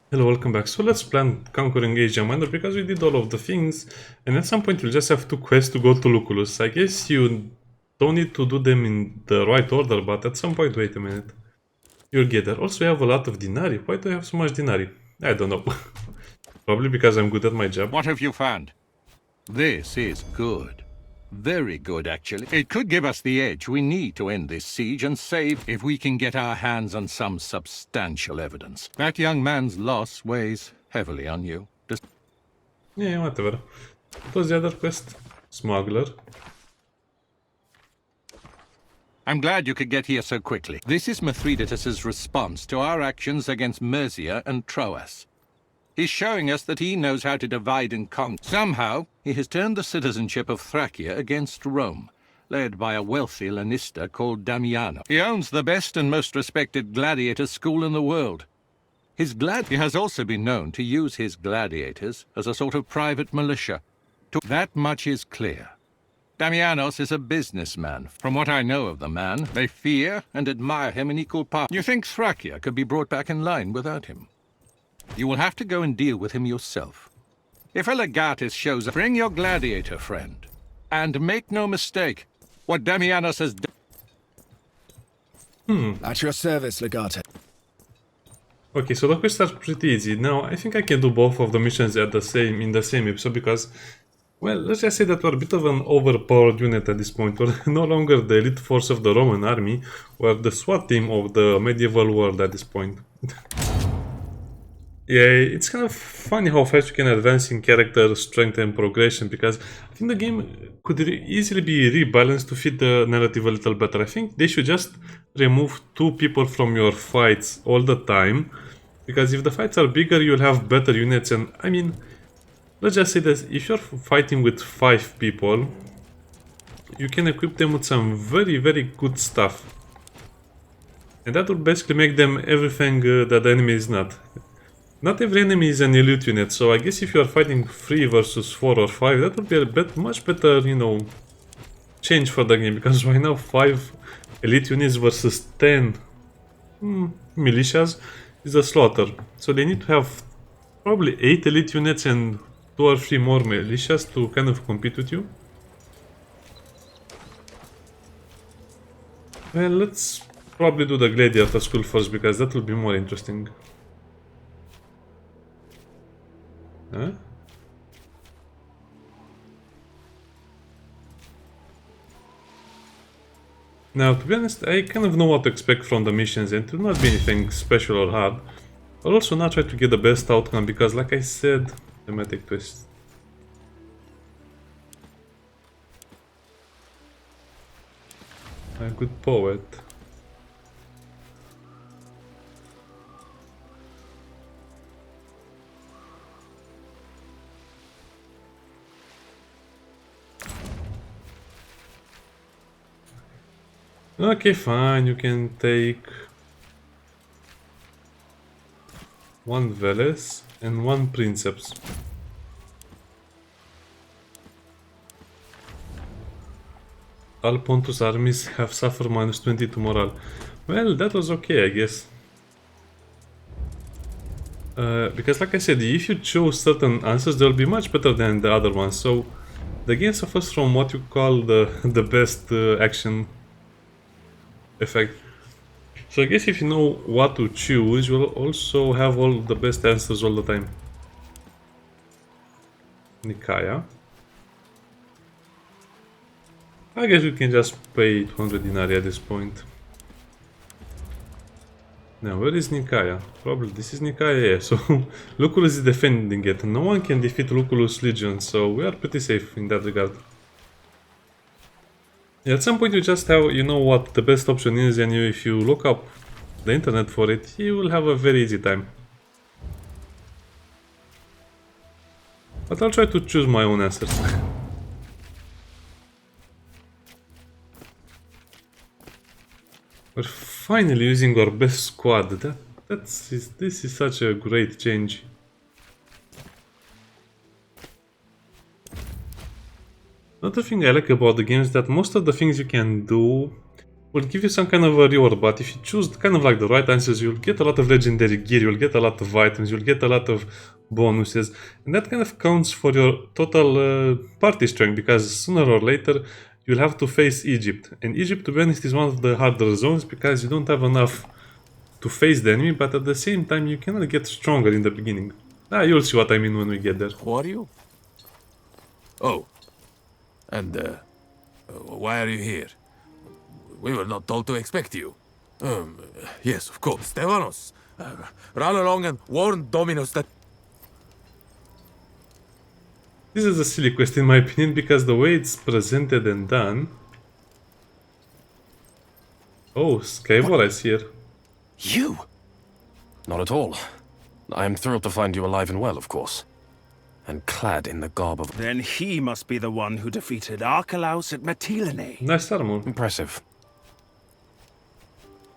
Hello, welcome back. So let's plan conquering Asia Minor because we did all of the things, and at some point we'll just have two quests to go to Lucullus. I guess you don't need to do them in the right order, but at some point, wait a minute, you'll get there. Also, we have a lot of dinari. Why do I have so much dinari? I don't know. Probably because I'm good at my job. What have you found? This is good. Very good, actually. It could give us the edge we need to end this siege and save if we can get our hands on some substantial evidence. That young man's loss weighs heavily on you. Yeah, whatever. What was the other quest? Smuggler. I'm glad you could get here so quickly. This is Mithridates' response to our actions against Mercia and Troas. He's showing us that he knows how to divide and conquer. Somehow, he has turned the citizenship of Thracia against Rome, led by a wealthy Lanista called Damianos. He owns the best and most respected gladiator school in the world. He has also been known to use his gladiators as a sort of private militia. That much is clear. Damianos is a businessman. From what I know of the man, they fear and admire him in equal parts. You think Thracia could be brought back in line without him? You will have to go and deal with him yourself. If a legatus shows up, bring your gladiator friend. And make no mistake, what Damianos has done... At your service, Legate. Okay, so the quests are pretty easy. Now, I think I can do both of the missions in the same episode because, well, let's just say that we're a bit of an overpowered unit at this point. We're no longer the elite force of the Roman army, we're the SWAT team of the medieval world at this point. Yeah, it's kind of funny how fast you can advance in character strength and progression because I think the game could easily be rebalanced to fit the narrative a little better. I think they should just remove two people from your fights all the time because if the fights are bigger, you'll have better units. And I mean, let's just say that if you're fighting with 5 people, you can equip them with some very, very good stuff. And that will basically make them everything that the enemy is not. Not every enemy is an elite unit, so I guess if you are fighting 3 versus 4 or 5, that would be a much better, you know, change for the game, because right now 5 elite units versus 10 militias is a slaughter. So they need to have probably 8 elite units and 2 or 3 more militias to kind of compete with you. Well, let's probably do the gladiator school first, because that will be more interesting. Huh? Now, to be honest, I kind of know what to expect from the missions, and it will not be anything special or hard. I'll also not try to get the best outcome, because like I said, thematic twist. A good poet. Okay, fine, you can take 1 Veles and 1 Princeps. All Pontus armies have suffered minus 20 to morale. Well, that was okay, I guess. Because like I said, if you choose certain answers, they'll be much better than the other ones. So the game suffers from what you call the best action effect. So I guess if you know what to choose, you'll also have all the best answers all the time. Nikaya. I guess we can just pay 200 denarii at this point. Now, where is Nikaya? Probably this is Nikaya, yeah. So Lucullus is defending it. No one can defeat Lucullus' legion, so we are pretty safe in that regard. Yeah, at some point you just have, you know what the best option is, and if you look up the internet for it, you will have a very easy time. But I'll try to choose my own answers. We're finally using our best squad. This is such a great change. Another thing I like about the game is that most of the things you can do will give you some kind of a reward, but if you choose kind of like the right answers, you'll get a lot of legendary gear, you'll get a lot of items, you'll get a lot of bonuses, and that kind of counts for your total party strength, because sooner or later you'll have to face Egypt. And Egypt, to be honest, is one of the harder zones because you don't have enough to face the enemy, but at the same time you cannot get stronger in the beginning. You'll see what I mean when we get there. Who are you? Oh. And, why are you here? We were not told to expect you. Yes, of course. Deianeira. Run along and warn Dominos that... This is a silly quest in my opinion, because the way it's presented and done... Oh, Skyvor is here. You? Not at all. I am thrilled to find you alive and well, of course. And clad in the garb of... Then he must be the one who defeated Archelaus at Mytilene. Nice armor. Impressive.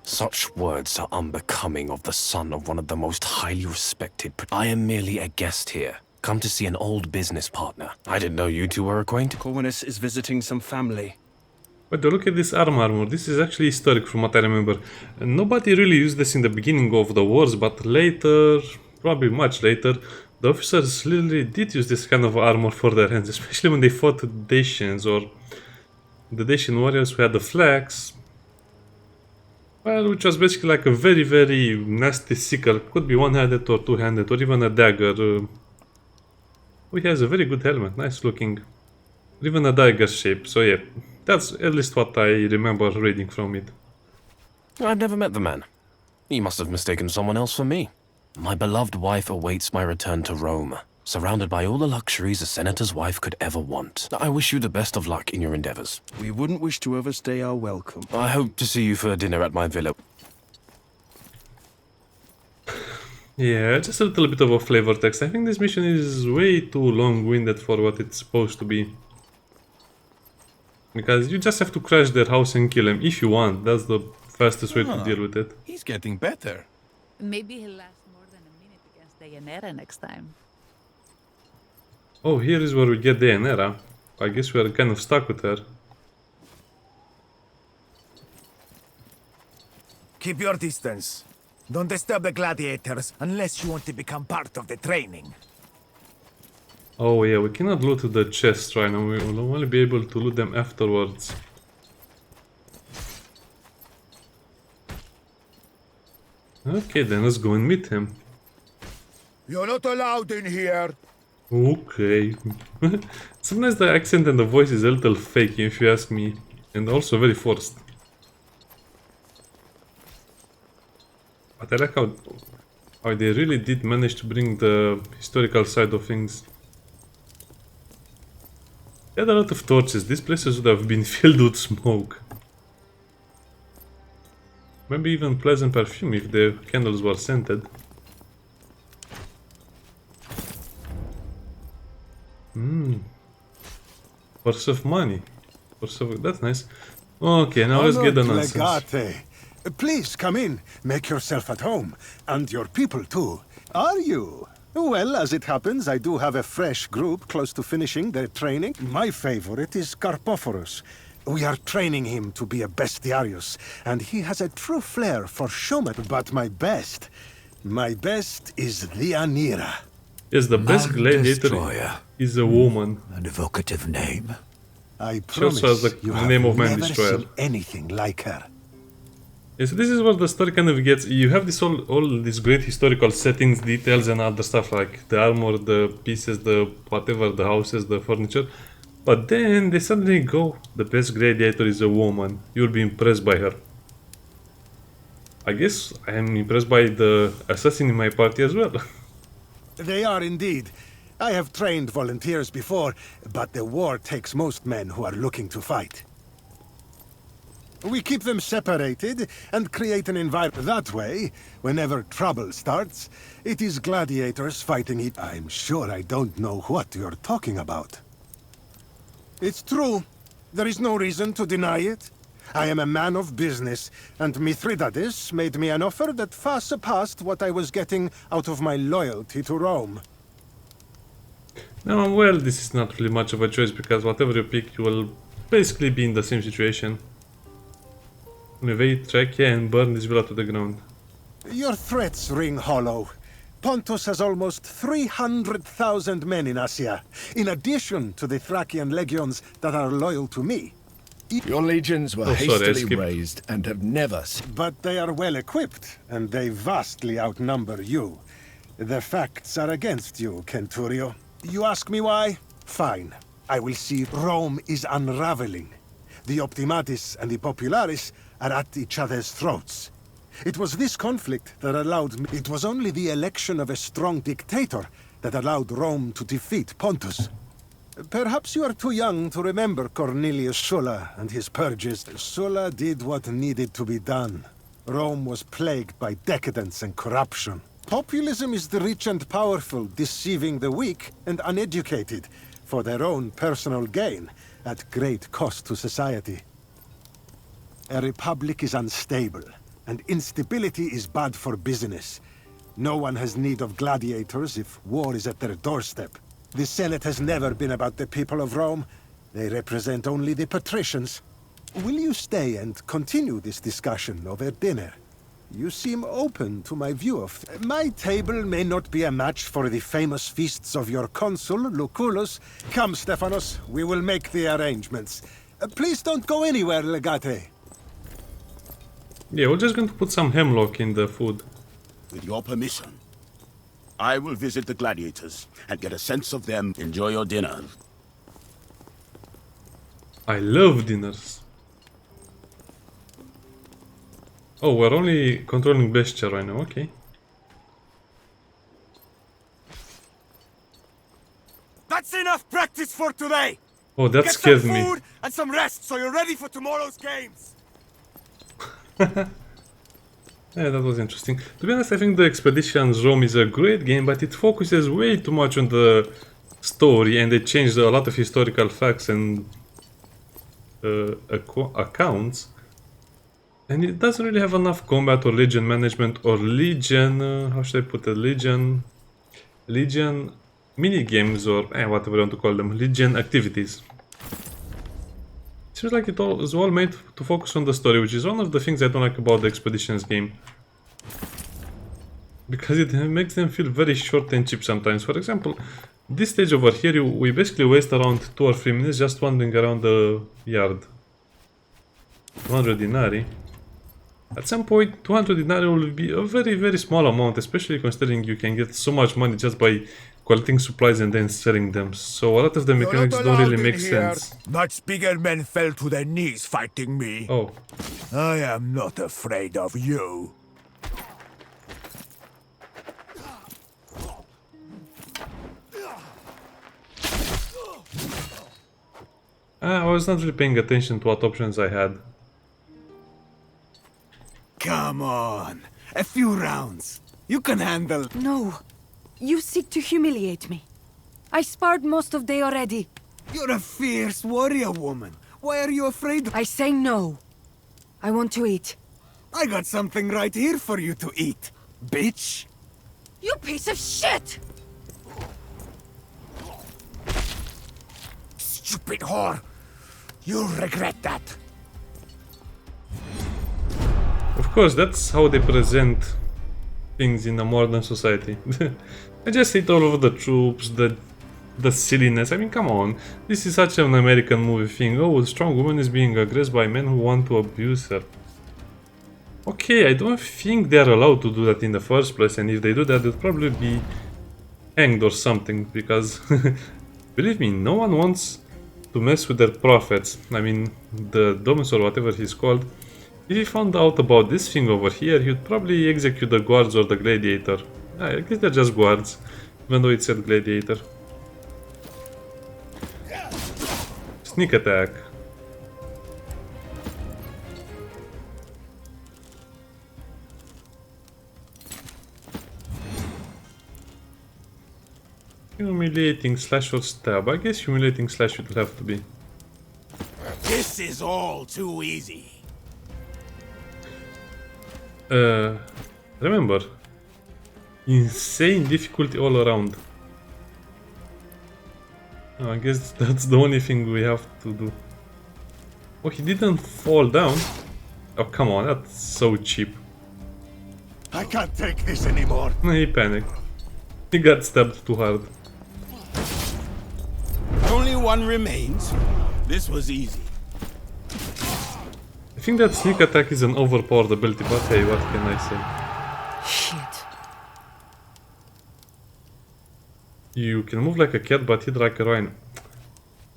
Such words are unbecoming of the son of one of the most highly respected... I am merely a guest here, come to see an old business partner. I didn't know you two were acquainted. Corvinus is visiting some family. But look at this armor. This is actually historic from what I remember. Nobody really used this in the beginning of the wars, but later, probably much later, the officers literally did use this kind of armor for their hands, especially when they fought the Dacians or the Dacian warriors who had the flags. Well, which was basically like a very, very nasty sickle. Could be one-handed or two-handed or even a dagger. He has a very good helmet, nice looking. Or even a dagger shape, so yeah. That's at least what I remember reading from it. I've never met the man. He must have mistaken someone else for me. My beloved wife awaits my return to Rome, surrounded by all the luxuries a senator's wife could ever want. I wish you the best of luck in your endeavors. We wouldn't wish to overstay our welcome. I hope to see you for dinner at my villa. Yeah, just a little bit of a flavor text. I think this mission is way too long-winded for what it's supposed to be. Because you just have to crash their house and kill him if you want. That's the fastest way to deal with it. He's getting better. Maybe he'll last more than a minute against Deianeira next time. Oh, here is where we get Deianeira. I guess we are kind of stuck with her. Keep your distance. Don't disturb the gladiators unless you want to become part of the training. Oh yeah, we cannot loot the chests right now. We will only be able to loot them afterwards. Okay, then let's go and meet him. You're not allowed in here. Okay. Sometimes the accent and the voice is a little fake, if you ask me. And also very forced. But I like how they really did manage to bring the historical side of things. They had a lot of torches. These places would have been filled with smoke. Maybe even pleasant perfume if the candles were scented. Purse of money. That's nice. Okay, now let's get the nonsense. Legate. Please come in. Make yourself at home. And your people too. Are you? Well, as it happens, I do have a fresh group close to finishing their training. My favorite is Carpophorus. We are training him to be a bestiarius, and he has a true flair for showman. But my best is Deianeira. Yes, the best gladiator Destroyer. is a woman. An evocative name. I She also has promise the you have name of Man never Destroyer. seen anything like her. Yes, this is where the story kind of gets. You have this all these great historical settings, details, and other stuff like the armor, the pieces, the whatever, the houses, the furniture. But then they suddenly go, the best gladiator is a woman. You'll be impressed by her. I guess I am impressed by the assassin in my party as well. They are indeed. I have trained volunteers before, but the war takes most men who are looking to fight. We keep them separated and create an environment. That way, whenever trouble starts, it is gladiators fighting it. I'm sure I don't know what you're talking about. It's true. There is no reason to deny it. I am a man of business, and Mithridates made me an offer that far surpassed what I was getting out of my loyalty to Rome. No, well, this is not really much of a choice because whatever you pick, you will basically be in the same situation. Elevate, track, yeah, and burn this villa to the ground. Your threats ring hollow. Pontus has almost 300,000 men in Asia, in addition to the Thracian legions that are loyal to me. Your legions were Oh, sorry, I hastily skipped. raised and have never... But they are well equipped, and they vastly outnumber you. The facts are against you, Centurio. You ask me why? Fine. I will see Rome is unraveling. The Optimatis and the Popularis are at each other's throats. It was this conflict that allowed me... It was only the election of a strong dictator that allowed Rome to defeat Pontus. Perhaps you are too young to remember Cornelius Sulla and his purges. Sulla did what needed to be done. Rome was plagued by decadence and corruption. Populism is the rich and powerful deceiving the weak and uneducated for their own personal gain at great cost to society. A republic is unstable, and instability is bad for business. No one has need of gladiators if war is at their doorstep. The Senate has never been about the people of Rome. They represent only the patricians. Will you stay and continue this discussion over dinner? You seem open to my view of... My table may not be a match for the famous feasts of your consul, Lucullus. Come, Stephanos, we will make the arrangements. Please don't go anywhere, Legate. Yeah, we're just going to put some hemlock in the food. With your permission, I will visit the gladiators and get a sense of them. Enjoy your dinner. I love dinners. Oh, we're only controlling Bestia right now, okay. That's enough practice for today! Oh, that Get scared some me. food and some rest so you're ready for tomorrow's games! Yeah, that was interesting. To be honest, I think the Expeditions Rome is a great game, but it focuses way too much on the story, and they changed a lot of historical facts and accounts. And it doesn't really have enough combat or legion management or legion, how should I put it, legion mini games or whatever you want to call them, legion activities. Seems like it all is all made to focus on the story, which is one of the things I don't like about the Expeditions game. Because it makes them feel very short and cheap sometimes. For example, this stage over here, we basically waste around 2 or 3 minutes just wandering around the yard. 200 denarii. At some point, 200 denarii will be a very, very small amount, especially considering you can get so much money just by collecting supplies and then selling them. So a lot of the mechanics don't really make sense. Much bigger men fell to their knees fighting me. Oh. I am not afraid of you. I was not really paying attention to what options I had. Come on, a few rounds. You can handle... No, you seek to humiliate me. I sparred most of day already. You're a fierce warrior woman. Why are you afraid? I say no. I want to eat. I got something right here for you to eat, bitch. You piece of shit! Stupid whore. You'll regret that. Of course, that's how they present things in a modern society. I just hate all of the troops, the silliness. I mean, come on. This is such an American movie thing. Oh, a strong woman is being aggressed by men who want to abuse her. Okay, I don't think they're allowed to do that in the first place, and if they do that, they'll probably be hanged or something, because believe me, no one wants to mess with their prophets. I mean, the Domus or whatever he's called. If he found out about this thing over here, he'd probably execute the guards or the gladiator. I guess they're just guards, even though it said gladiator. Sneak attack. Humiliating slash or stab. I guess humiliating slash would have to be. This is all too easy. Remember, insane difficulty all around. I guess that's the only thing we have to do. Oh, he didn't fall down. Oh, come on, that's so cheap. I can't take this anymore. He panicked. He got stabbed too hard. Only one remains. This was easy. I think that sneak attack is an overpowered ability, but hey, what can I say? Shit. You can move like a cat, but hit like a rhino.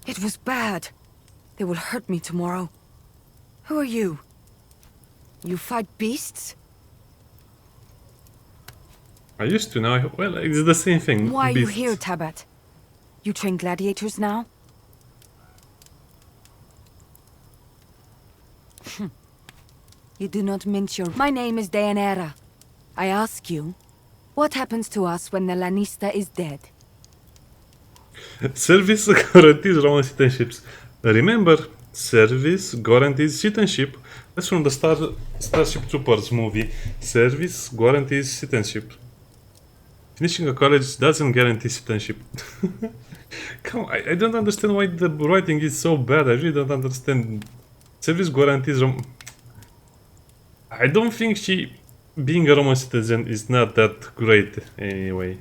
It was bad. They will hurt me tomorrow. Who are you? You fight beasts? I used to now. Well, it's the same thing. Why are you beasts. here, Tabat? You train gladiators now? You do not mince your... My name is Deianeira. I ask you, what happens to us when the Lanista is dead? Service guarantees Roman citizenships. Remember, service guarantees citizenship. That's from the Starship Troopers movie. Service guarantees citizenship. Finishing a college doesn't guarantee citizenship. Come on, I don't understand why the writing is so bad. I really don't understand. Service guarantees I don't think being a Roman citizen is not that great anyway.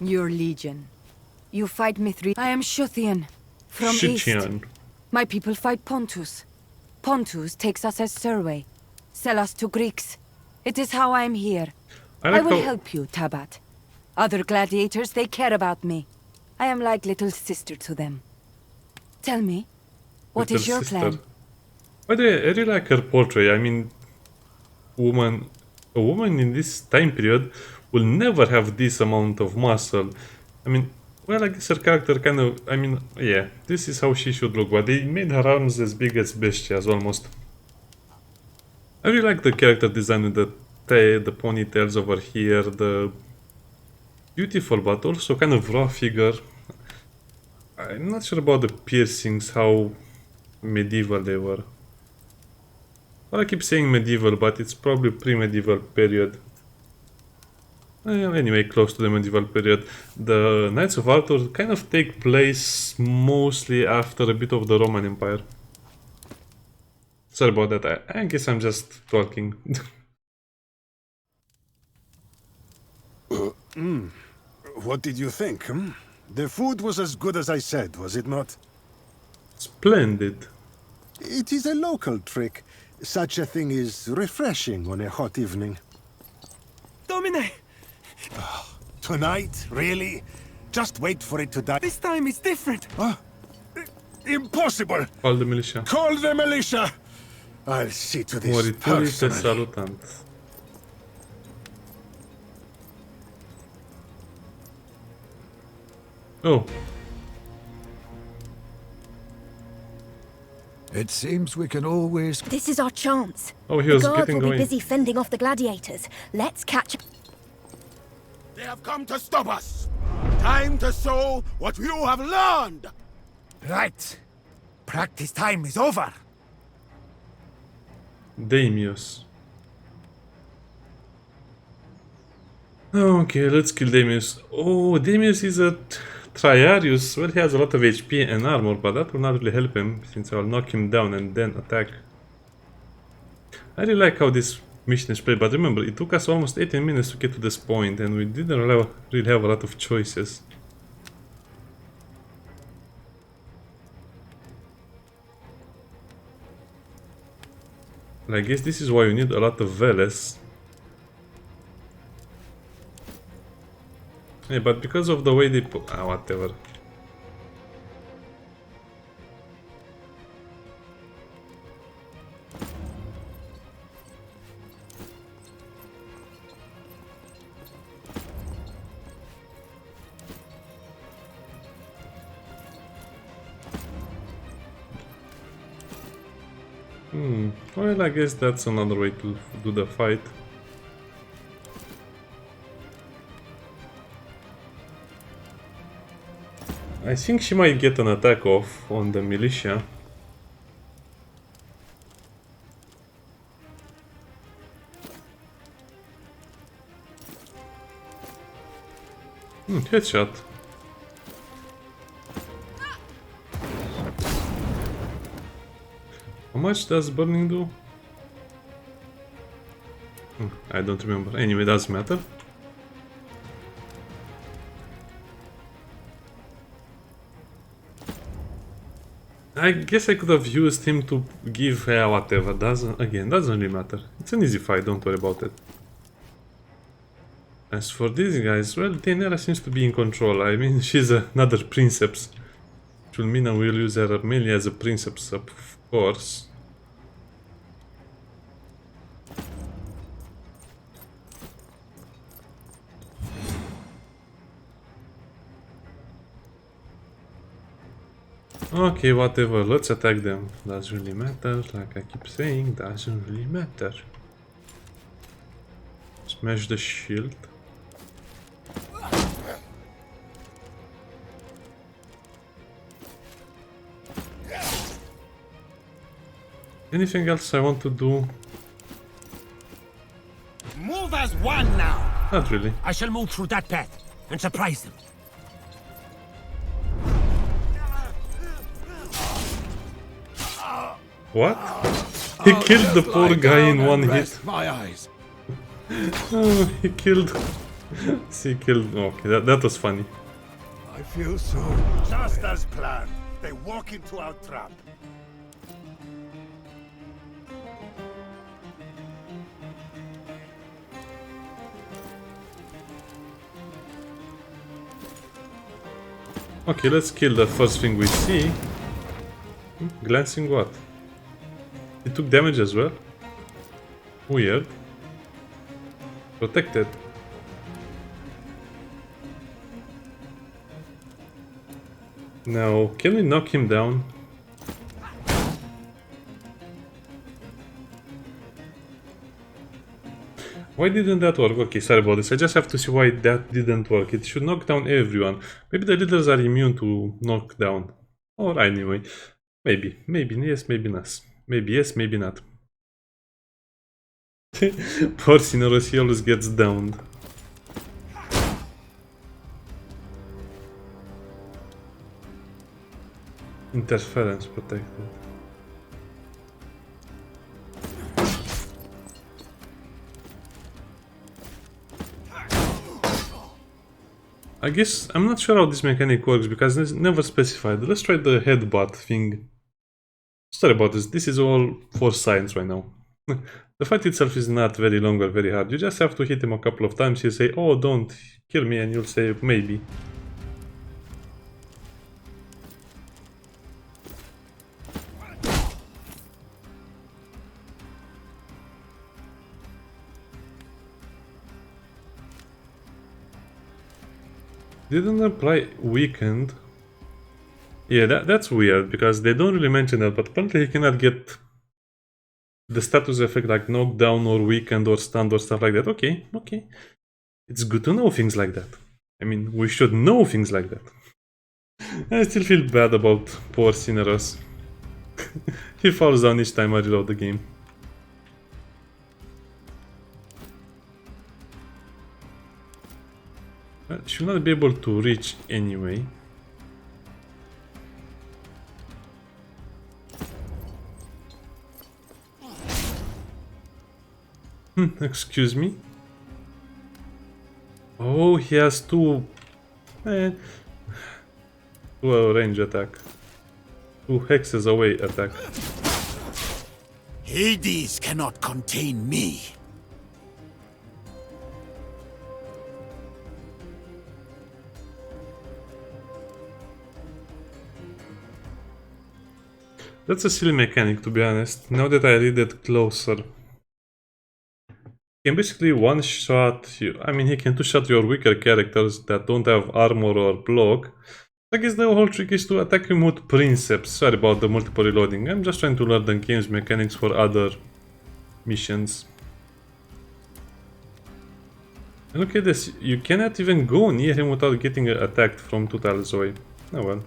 Your legion. You fight Mithri. I am Shuthian, from east. My people fight Pontus. Pontus takes us as survey. Sell us to Greeks. It is how I am here. I will help you, Tabat. Other gladiators, they care about me. I am like little sister to them. Tell me, what is your plan? By the way, I really like her portrait. I mean, a woman in this time period will never have this amount of muscle. I mean, well, I guess her character kind of, I mean, yeah, this is how she should look, but they made her arms as big as Bestia's almost. I really like the character design with the ponytails over here, the beautiful but also kind of raw figure. I'm not sure about the piercings, how medieval they were. Well, I keep saying medieval, but it's probably pre-medieval period. Anyway, close to the medieval period. The Knights of Arthur kind of take place mostly after a bit of the Roman Empire. Sorry about that, I guess I'm just talking. What did you think? The food was as good as I said, was it not? Splendid. It is a local trick. Such a thing is refreshing on a hot evening. Domine! Tonight? Really? Just wait for it to die. This time is different! Impossible! Call the militia. Call the militia! I'll see to this Morituri the personally. Salutant. Oh. It seems we can always... This is our chance. Oh, he was the guards getting will away. be busy fending off the gladiators. Let's catch... They have come to stop us. Time to show what you have learned. Right. Practice time is over. Damianos. Okay, let's kill Damianos. Oh, Damianos is a Triarius. Well, he has a lot of HP and armor, but that will not really help him, since I'll knock him down and then attack. I really like how this mission is played, but remember, it took us almost 18 minutes to get to this point, and we didn't really have a lot of choices. I guess this is why you need a lot of Veles. Yeah, but because of the way they put... whatever. Well, I guess that's another way to do the fight. I think she might get an attack off on the militia. Headshot. How much does burning do? I don't remember. Anyway, doesn't matter. I guess I could have used him to give whatever. Doesn't really matter. It's an easy fight, don't worry about it. As for these guys, well, Deianeira seems to be in control. I mean, she's another princeps. Which will mean I will use her mainly as a princeps, of course. Okay, whatever, let's attack them. Doesn't really matter, like I keep saying, doesn't really matter. Smash the shield. Anything else I want to do? Move as one now! Not really. I shall move through that path and surprise them. What? He killed the poor guy in one hit. My eyes. Oh, he killed... Okay, that was funny. I feel so. Just as planned. They walk into our trap. Okay, let's kill the first thing we see. Glancing what? It took damage as well? Weird. Protected. Now, can we knock him down? Why didn't that work? Okay, sorry about this. I just have to see why that didn't work. It should knock down everyone. Maybe the leaders are immune to knockdown. Or anyway. Maybe. Maybe yes, maybe not. Maybe yes, maybe not. Poor Cineros, he always gets downed. Interference protected. I guess I'm not sure how this mechanic works because it's never specified. Let's try the headbutt thing. Sorry about this. This is all for science right now. The fight itself is not very long or very hard. You just have to hit him a couple of times. He'll say, "Oh, don't kill me," and you'll say, "Maybe." Didn't apply weakened. Yeah, that's weird because they don't really mention that, but apparently he cannot get the status effect like knockdown or weakened or stunned or stuff like that. Okay, okay. It's good to know things like that. I mean, we should know things like that. I still feel bad about poor Cineros. He falls down each time I reload the game. Should not be able to reach anyway. Excuse me. Oh, he has two range attack. 2 hexes away attack. Hades cannot contain me. That's a silly mechanic, to be honest. Now that I read it closer. He can basically one-shot you. I mean, he can two-shot your weaker characters that don't have armor or block. I guess the whole trick is to attack him with princeps. Sorry about the multiple reloading. I'm just trying to learn the game's mechanics for other missions. And look at this. You cannot even go near him without getting attacked from 2 tiles away. Oh well.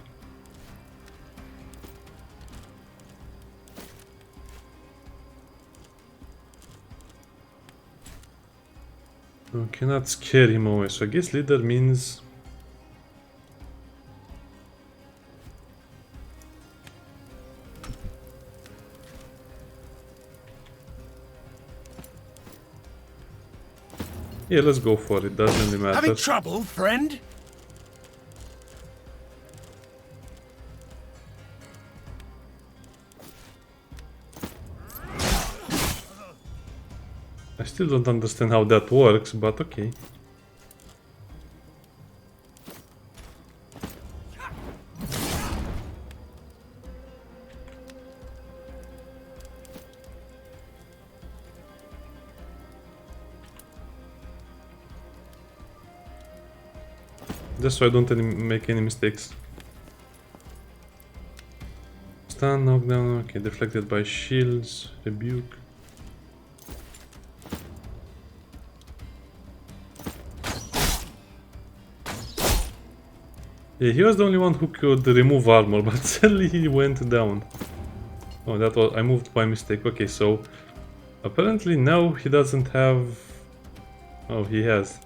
You cannot scare him away, so I guess leader means... Yeah, let's go for it. Doesn't really matter. Having trouble, friend? I still don't understand how that works, but okay. Just so I don't make any mistakes. Stun, knockdown, okay, deflected by shields, rebuke. Yeah, he was the only one who could remove armor, but suddenly he went down. Oh, that was... I moved by mistake. Okay, so... apparently now he doesn't have... Oh, he has.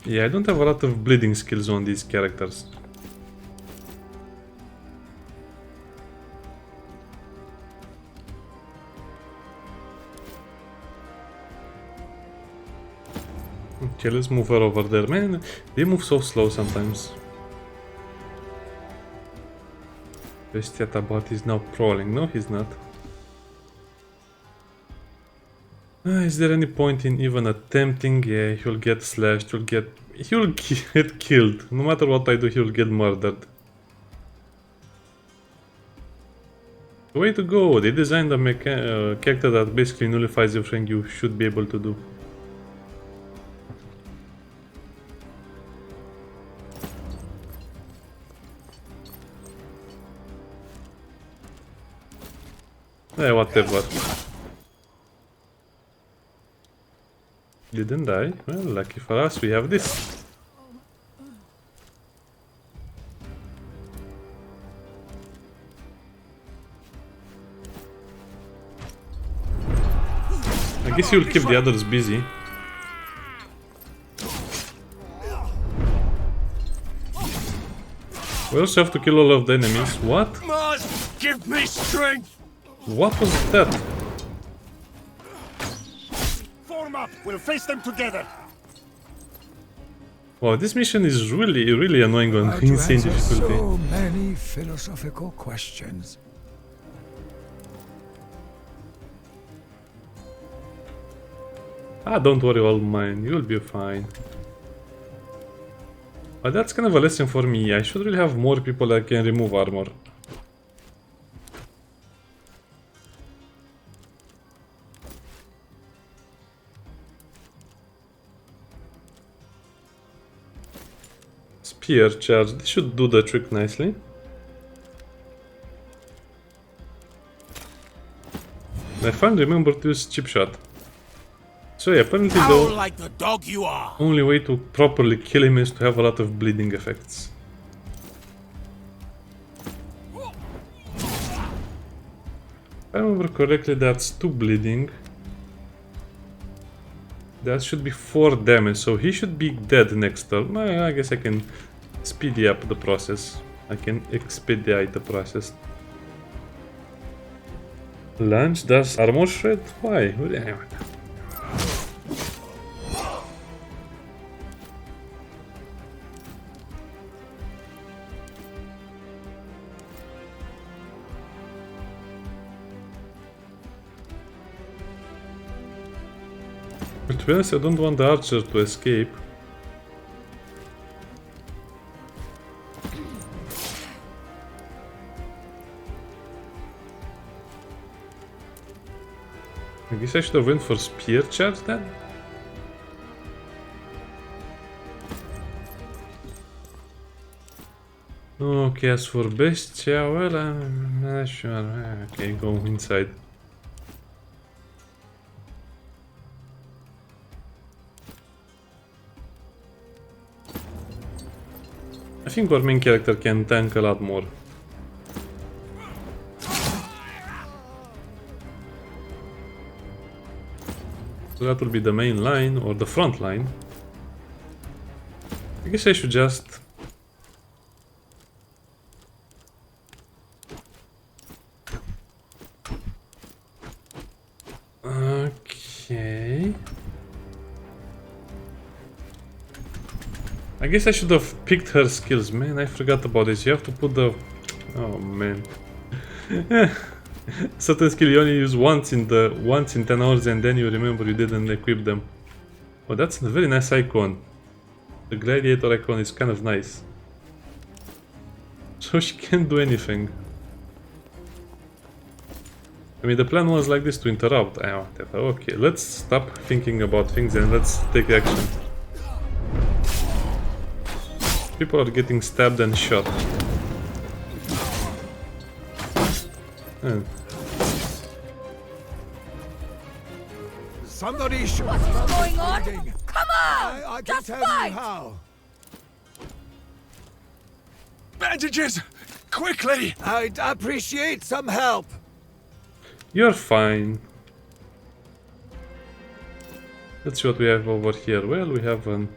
Yeah, I don't have a lot of bleeding skills on these characters. Okay, let's move her over there. Man, they move so slow sometimes. Bestiata bot is now prowling. No, he's not. Is there any point in even attempting? Yeah, he'll get slashed, he'll get killed. No matter what I do, he'll get murdered. Way to go! They designed a character that basically nullifies everything you should be able to do. Eh, whatever. Didn't die. Well, lucky for us, we have this. I guess you'll keep the others busy. We also have to kill all of the enemies. What? Mars, give me strength! What was that? Form up, we'll face them together. Wow, this mission is really annoying on insane difficulty. So many philosophical questions. Ah, don't worry, old mine. You'll be fine. But that's kind of a lesson for me. I should really have more people that can remove armor. Spear charge. This should do the trick nicely. I finally remembered to use chip shot. So yeah, apparently Like the dog you are. only way to properly kill him is to have a lot of bleeding effects. If I remember correctly, that's 2 bleeding. That should be 4 damage, so he should be dead next turn. I guess I can speedy up the process. I can expedite the process. Lunge does armor shred? Why? But to be honest, I don't want the archer to escape. I guess I should have went for spear charge then? Okay, as for Bestia, well, I'm not sure. Okay, go inside. I think our main character can tank a lot more. So that will be the main line, or the front line. I guess I should just I guess I should have picked her skills. Man, I forgot about this. You have to put the... Oh, man. Certain skill you only use once in 10 hours and then you remember you didn't equip them. Oh, that's a very nice icon. The gladiator icon is kind of nice. So she can't do anything. I mean, the plan was like this, to interrupt. Whatever. Okay, let's stop thinking about things and let's take action. People are getting stabbed and shot. Somebody should. What's going on? Come on! I can Just tell fight! you how. Bandages! Quickly! I'd appreciate some help. You're fine. Let's see what we have over here. Well, we have an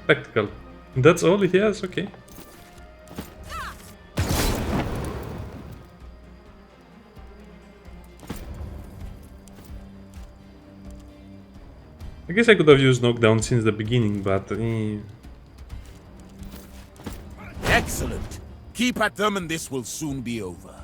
tactical. That's all he has? Okay. I guess I could have used knockdown since the beginning, but... Excellent. Keep at them and this will soon be over.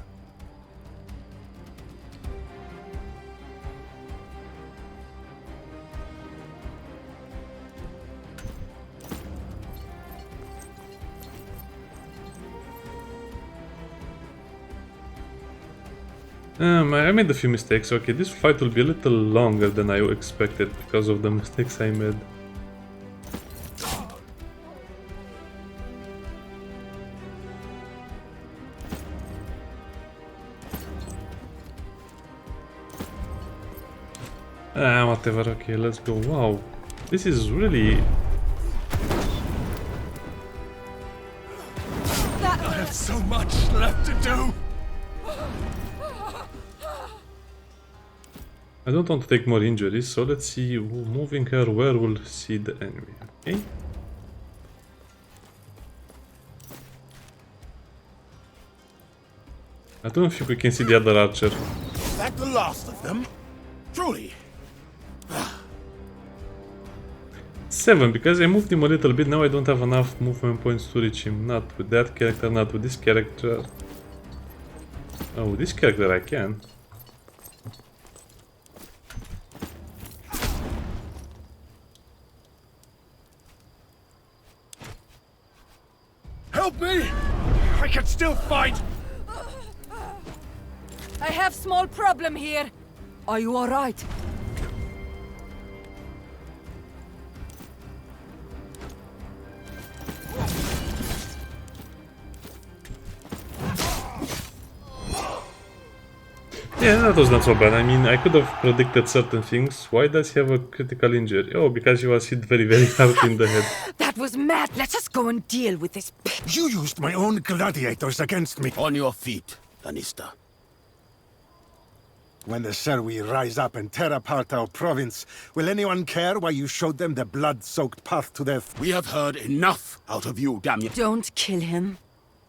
I made a few mistakes. Okay, this fight will be a little longer than I expected because of the mistakes I made. Whatever. Okay, let's go. Wow, this is really... I have so much left to do! I don't want to take more injuries, so let's see. Moving her where we'll see the enemy. Okay. I don't think we can see the other archer. Is that the last of them? Truly. 7, because I moved him a little bit. Now I don't have enough movement points to reach him. Not with that character, not with this character. Oh, with this character I can. Help me! I can still fight! I have small problem here. Are you alright? Yeah, that was not so bad. I mean, I could have predicted certain things. Why does he have a critical injury? Oh, because he was hit very, very hard in the head. That was mad. Let us go and deal with this. You used my own gladiators against me. On your feet, Lanista. When the Serwi rise up and tear apart our province, will anyone care why you showed them the blood-soaked path to death? We have heard enough out of you, Damianos. Don't kill him.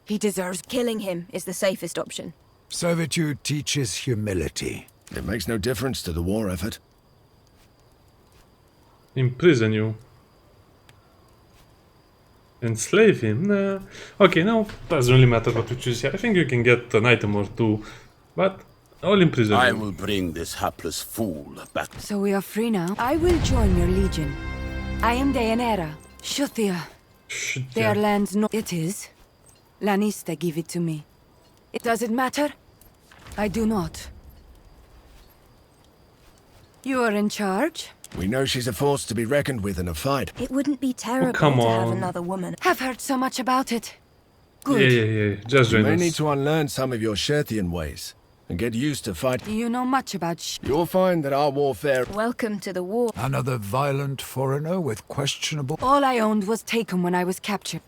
He deserves... Killing him is the safest option. Servitude teaches humility. It makes no difference to the war effort. Imprison you. Enslave him? Nah. Okay, now doesn't really matter what you choose here. I think you can get an item or two, but I'll imprison I you. will bring this hapless fool back. So we are free now. I will join your legion. I am Deianeira, Shuthia. Their lands no... It is. Lanista give it to me. Does it matter? I do not. You are in charge? We know she's a force to be reckoned with in a fight. It wouldn't be terrible come to have on. another woman. Have heard so much about it. Good. Yeah. Just You join may us. need to unlearn some of your Sherthian ways and get used to fight. Do you know much about You'll find that our warfare... Welcome to the war. Another violent foreigner with questionable... All I owned was taken when I was captured.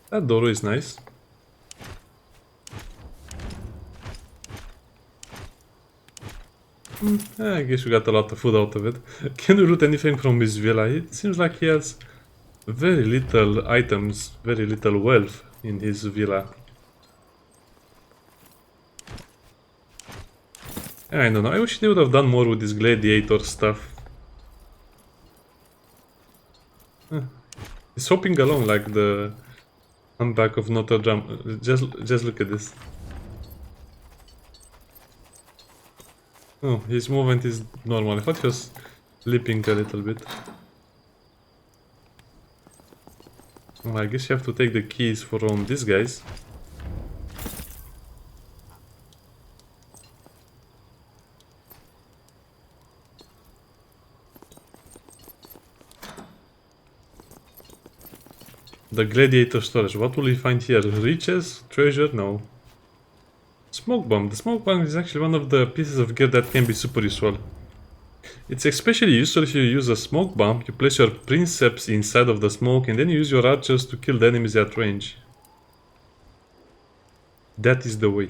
That door is nice. I guess we got a lot of food out of it. Can we loot anything from his villa? It seems like he has very little items, very little wealth in his villa. I don't know, I wish they would have done more with this gladiator stuff. He's hopping along like the Hunchback of Notre Dame. Just look at this. Oh, his movement is normal. I thought he was leaping a little bit. Well, I guess you have to take the keys from these guys. The gladiator storage. What will we find here? Riches? Treasure? No. Smoke bomb. The smoke bomb is actually one of the pieces of gear that can be super useful. It's especially useful if you use a smoke bomb. You place your princeps inside of the smoke and then you use your archers to kill the enemies at range. That is the way.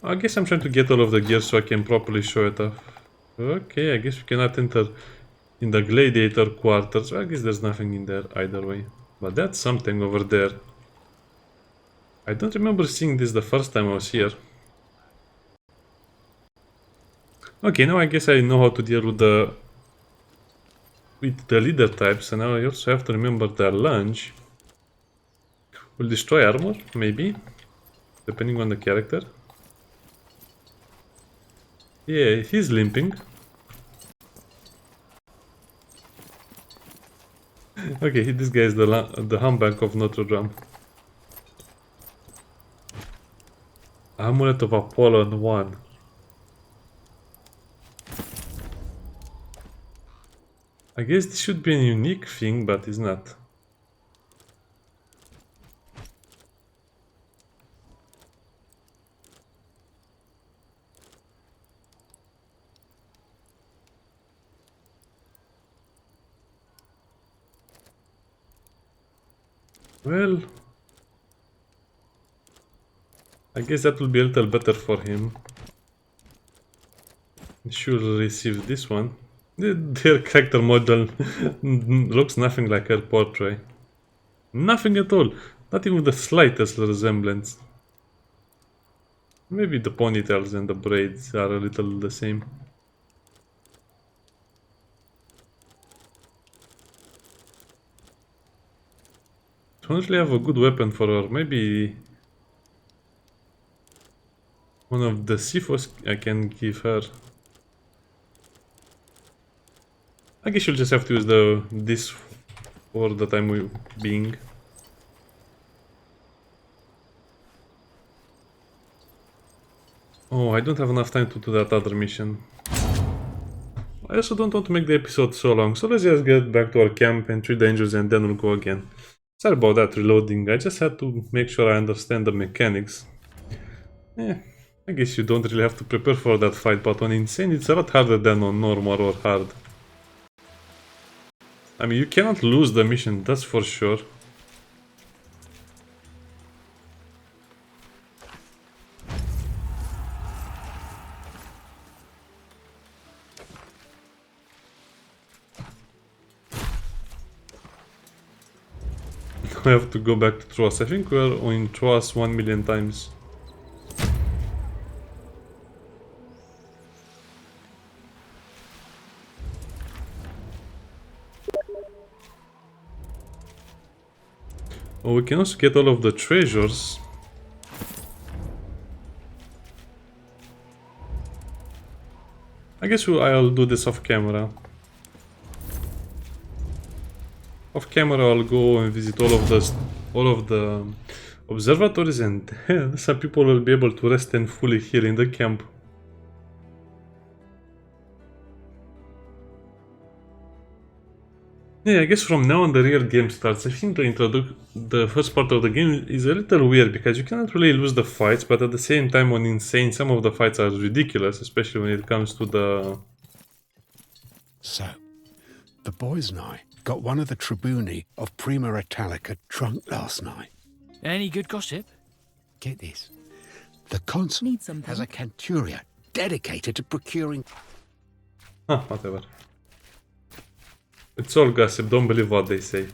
I guess I'm trying to get all of the gear so I can properly show it off. Okay, I guess we cannot enter in the gladiator quarters. I guess there's nothing in there either way. But that's something over there. I don't remember seeing this the first time I was here. Okay, now I guess I know how to deal with the leader types, and now I also have to remember their lunge will destroy armor, maybe, depending on the character. Yeah, he's limping. Okay, this guy is the Hunchback of Notre Dame. Amulet of Apollon 1. I guess this should be a unique thing, but it's not. Well, I guess that will be a little better for him. He should receive this one. Their character model looks nothing like her portrait. Nothing at all. Not even the slightest resemblance. Maybe the ponytails and the braids are a little the same. Don't really have a good weapon for her. Maybe one of the Siphos I can give her. I guess you'll just have to use this for the time being. Oh, I don't have enough time to do that other mission. I also don't want to make the episode so long, so let's just get back to our camp and 3 dangers and then we'll go again. Sorry about that reloading, I just had to make sure I understand the mechanics. I guess you don't really have to prepare for that fight, but on Insane it's a lot harder than on normal or hard. I mean, you cannot lose the mission, that's for sure. I have to go back to Troas. I think we're in Troas 1 million times. Oh, we can also get all of the treasures. I guess I'll do this off camera. Off camera I'll go and visit all of the observatories, and then some people will be able to rest and fully heal in the camp. Yeah, I guess from now on the real game starts. I think the first part of the game is a little weird because you cannot really lose the fights, but at the same time on Insane some of the fights are ridiculous, especially when it comes to the... So, the boys and I got one of the tribuni of Prima Italica drunk last night. Any good gossip? Get this. The consul Need something? has a canturia dedicated to procuring... Whatever. It's all gossip, don't believe what they say.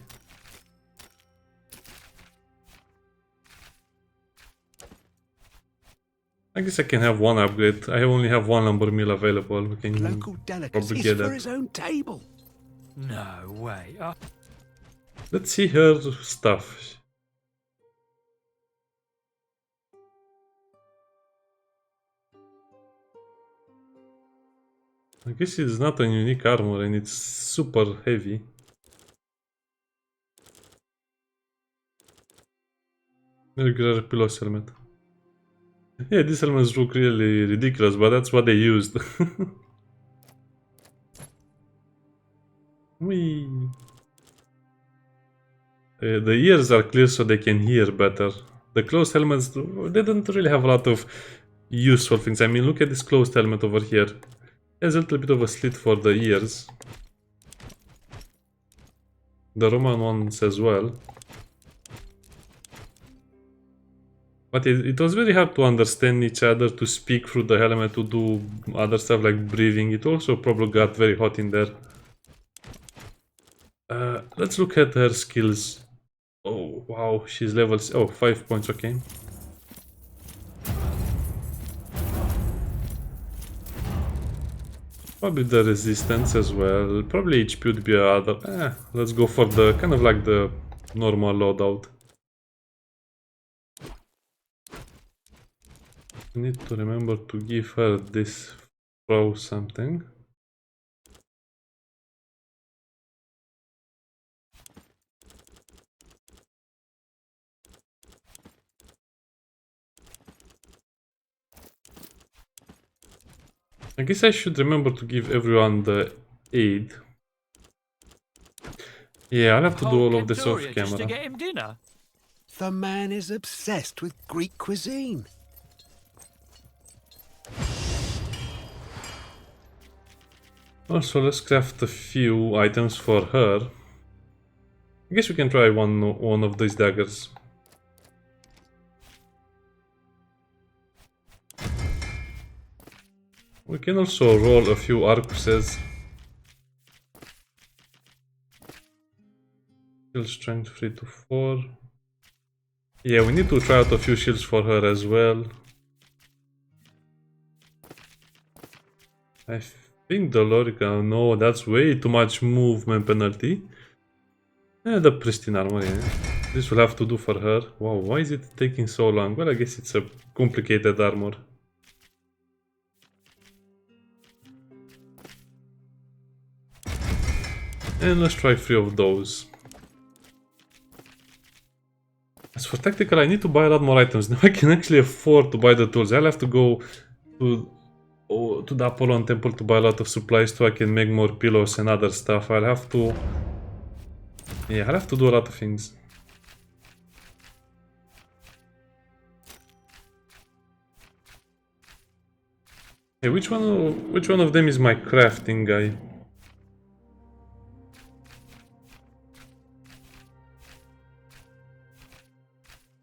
I guess I can have one upgrade. I only have one lumber mill available. We can Local probably delicacies get for that. his own table. No way. Let's see her stuff. I guess it's not a unique armor and it's super heavy. Regular pillows helmet. Yeah, these helmets look really ridiculous, but that's what they used. Whee. The ears are clear so they can hear better. The closed helmets, they don't really have a lot of useful things. I mean, look at this closed helmet over here. There's a little bit of a slit for the ears. The Roman ones as well. But it was very hard to understand each other, to speak through the helmet, to do other stuff like breathing. It also probably got very hot in there. Let's look at her skills. Oh, wow, she's level... Oh, 5 points, okay. Probably the resistance as well. Probably HP would be other... let's go for the kind of like the normal loadout. I need to remember to give her this throw something. I guess I should remember to give everyone the aid. Yeah, I'll have to do all of this off camera. To get him dinner. The man is obsessed with Greek cuisine. Also, let's craft a few items for her. I guess we can try one of these daggers. We can also roll a few arquebuses. Shield strength 3 to 4. Yeah, we need to try out a few shields for her as well. I think the Lorica, no, that's way too much movement penalty. The pristine armor, yeah. This will have to do for her. Wow, why is it taking so long? Well, I guess it's a complicated armor. And let's try 3 of those. As for tactical, I need to buy a lot more items. Now I can actually afford to buy the tools. I'll have to go to the Apollon temple to buy a lot of supplies so I can make more pillows and other stuff. I'll have to... Yeah, I'll have to do a lot of things. Hey, which one of them is my crafting guy?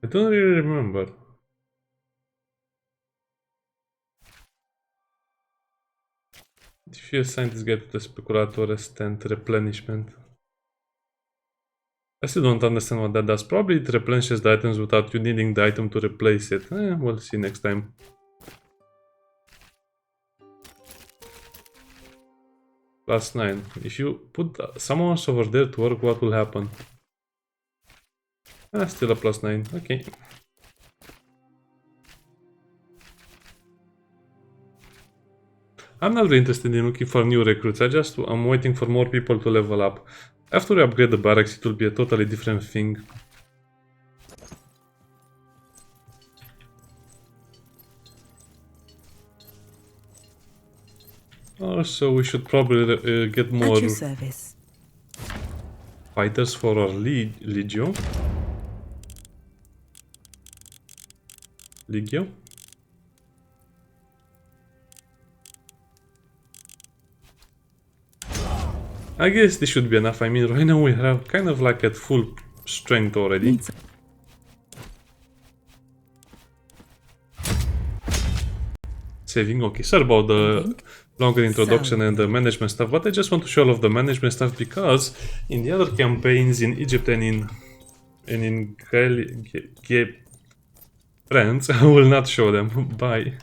I don't really remember. If you assign this guy to the Speculator and replenishment. I still don't understand what that does. Probably it replenishes the items without you needing the item to replace it. We'll see next time. +9. If you put someone else over there to work, what will happen? Still a +9. Okay. I'm not really interested in looking for new recruits. I'm waiting for more people to level up. After we upgrade the barracks, it will be a totally different thing. Also, we should probably get more At your service. Fighters for our Legio. I guess this should be enough. I mean, right now we have kind of like at full strength already. saving. Okay, sorry about the longer introduction and the management stuff, but I just want to show all of the management stuff because in the other campaigns in Egypt and in France, I will not show them. Bye.